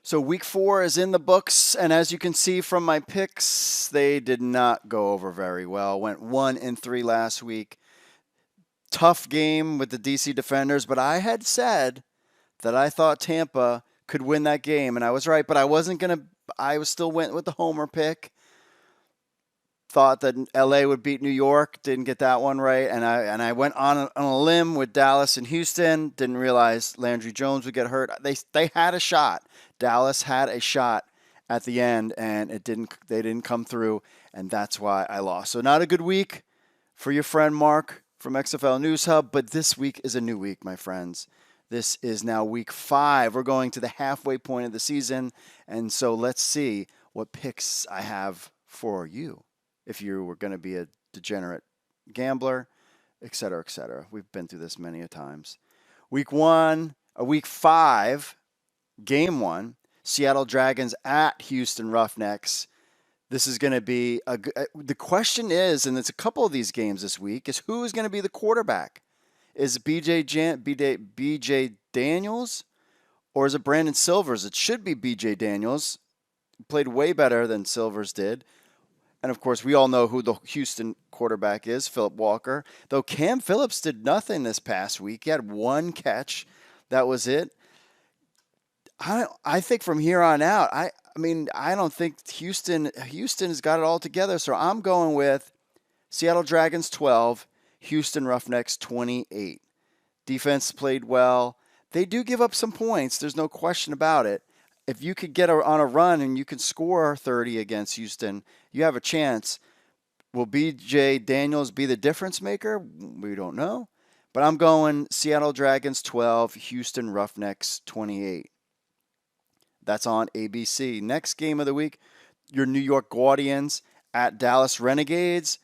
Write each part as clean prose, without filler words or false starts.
So week 4 is in the books, and as you can see from my picks, they did not go over very well. Went 1-3 last week. Tough game with the DC Defenders, but I had said that I thought Tampa could win that game, and I was right, but I wasn't going to. I was still went with the homer pick. Thought that LA would beat New York, didn't get that one right, and I went on a limb with Dallas and Houston. Didn't realize Landry Jones would get hurt. They had a shot. Dallas had a shot at the end, and it didn't. They didn't come through, and that's why I lost. So not a good week for your friend Mark from XFL News Hub, but this week is a new week, my friends. This is now week 5. We're going to the halfway point of the season, and so let's see what picks I have for you. If you were going to be a degenerate gambler, et cetera, et cetera. We've been through this many a times. Week 5, game 1, Seattle Dragons at Houston Roughnecks. This is going to be the question is, and it's a couple of these games this week, is who is going to be the quarterback? Is it BJ Daniels or is it Brandon Silvers? It should be BJ Daniels. Played way better than Silvers did. And, of course, we all know who the Houston quarterback is, Philip Walker. Though Cam Phillips did nothing this past week. He had one catch. That was it. I think from here on out, I don't think Houston has got it all together. So I'm going with Seattle Dragons 12, Houston Roughnecks 28. Defense played well. They do give up some points. There's no question about it. If you could get on a run and you can score 30 against Houston, you have a chance. Will B.J. Daniels be the difference maker? We don't know. But I'm going Seattle Dragons 12, Houston Roughnecks 28. That's on ABC. Next game of the week, your New York Guardians at Dallas Renegades.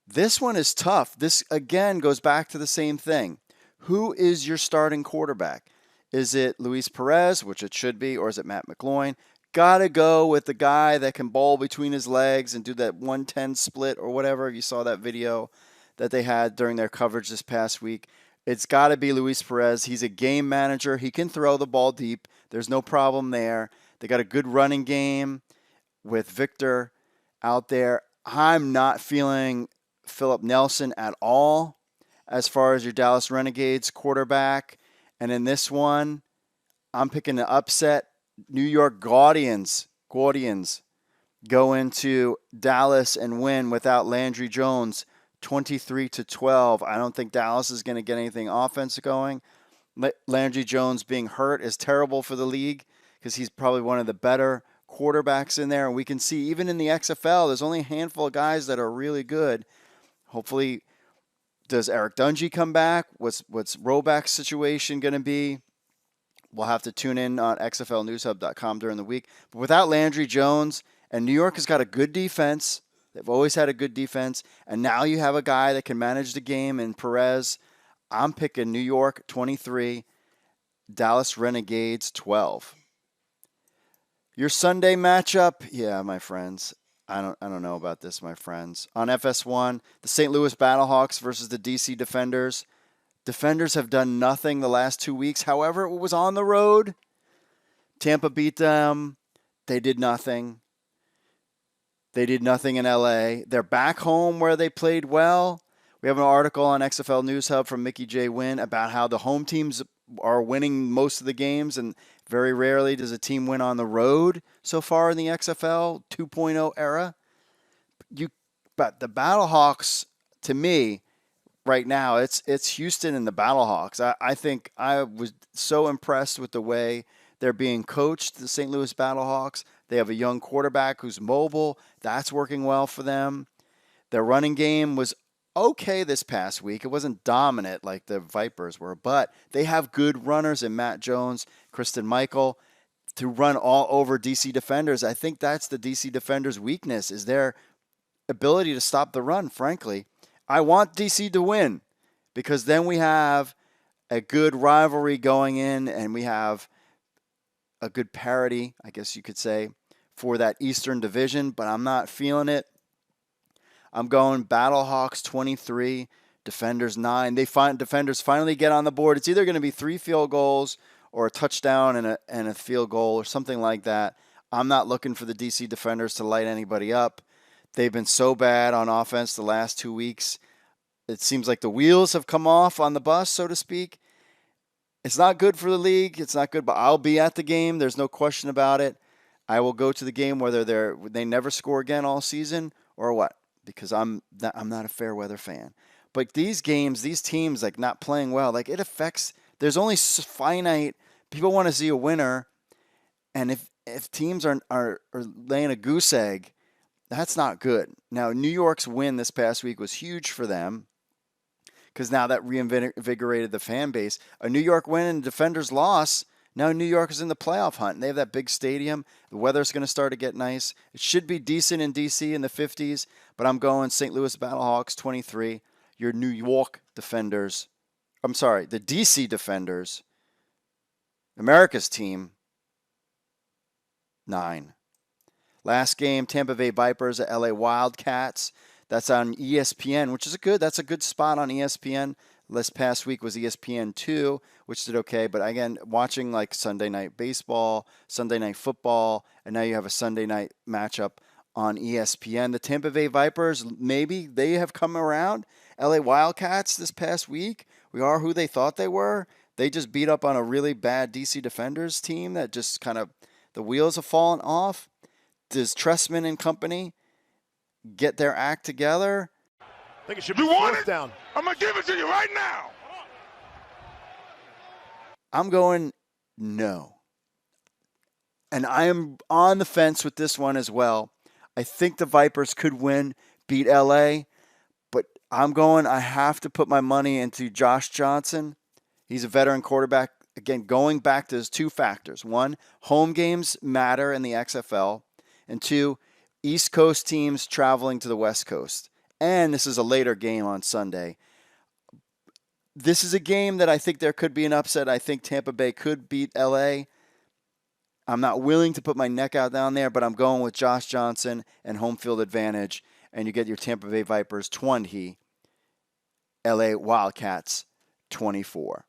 This one is tough. This, again, goes back to the same thing. Who is your starting quarterback? Is it Luis Perez, which it should be, or is it Matt McGloin? Got to go with the guy that can bowl between his legs and do that 110 split or whatever. You saw that video that they had during their coverage this past week. It's got to be Luis Perez. He's a game manager. He can throw the ball deep. There's no problem there. They got a good running game with Victor out there. I'm not feeling Philip Nelson at all as far as your Dallas Renegades quarterback. And in this one, I'm picking the upset. New York Guardians go into Dallas and win without Landry Jones 23-12. I don't think Dallas is going to get anything offense going. Landry Jones being hurt is terrible for the league because he's probably one of the better quarterbacks in there. And we can see even in the XFL, there's only a handful of guys that are really good. Hopefully, does Eric Dungy come back? What's Roback's situation going to be? We'll have to tune in on XFLNewsHub.com during the week. But without Landry Jones, and New York has got a good defense. They've always had a good defense. And now you have a guy that can manage the game in Perez. I'm picking New York 23, Dallas Renegades 12. Your Sunday matchup, yeah, my friends. I don't know about this, my friends. On FS1, the St. Louis Battlehawks versus the DC Defenders. Defenders have done nothing the last 2 weeks. However, it was on the road. Tampa beat them. They did nothing. They did nothing in LA. They're back home where they played well. We have an article on XFL News Hub from Mickey J. Wynn about how the home teams are winning most of the games, and very rarely does a team win on the road so far in the XFL 2.0 era. But the Battlehawks, to me, right now, it's Houston and the Battlehawks. I think I was so impressed with the way they're being coached, the St. Louis Battlehawks. They have a young quarterback who's mobile. That's working well for them. Their running game was okay this past week. It wasn't dominant like the Vipers were, but they have good runners in Matt Jones, Kristen Michael, to run all over DC defenders. I think that's the DC defenders' weakness, is their ability to stop the run, frankly. I want DC to win because then we have a good rivalry going in and we have a good parity, I guess you could say, for that Eastern Division, but I'm not feeling it. I'm going Battlehawks 23, Defenders 9. Defenders finally get on the board. It's either going to be 3 field goals or a touchdown and a field goal or something like that. I'm not looking for the DC defenders to light anybody up. They've been so bad on offense the last 2 weeks. It seems like the wheels have come off on the bus, so to speak. It's not good for the league. It's not good, but I'll be at the game. There's no question about it. I will go to the game whether they never score again all season or what, because I'm not a fair weather fan. But these games, these teams like not playing well, like it affects. There's only finite. People want to see a winner, and if teams are laying a goose egg, that's not good. Now, New York's win this past week was huge for them because now that reinvigorated the fan base. A New York win and Defenders loss, now New York is in the playoff hunt. And they have that big stadium. The weather's going to start to get nice. It should be decent in D.C. in the 50s, but I'm going St. Louis Battlehawks 23. Your New York Defenders, the D.C. Defenders, America's team, 9. Last game, Tampa Bay Vipers at LA Wildcats. That's on ESPN, which is that's a good spot on ESPN. This past week was ESPN2, which did okay. But again, watching like Sunday night baseball, Sunday night football, and now you have a Sunday night matchup on ESPN. The Tampa Bay Vipers, maybe they have come around. LA Wildcats this past week, we are who they thought they were. They just beat up on a really bad DC Defenders team that just kind of, the wheels have fallen off. Does Tressman and company get their act together? I think it should be fourth down. I'm going to give it to you right now. I'm going no. And I am on the fence with this one as well. I think the Vipers could win, beat LA, but I have to put my money into Josh Johnson. He's a veteran quarterback. Again, going back to his two factors. One, home games matter in the XFL. And 2, East Coast teams traveling to the West Coast. And this is a later game on Sunday. This is a game that I think there could be an upset. I think Tampa Bay could beat LA. I'm not willing to put my neck out down there, but I'm going with Josh Johnson and home field advantage. And you get your Tampa Bay Vipers 20, LA Wildcats 24.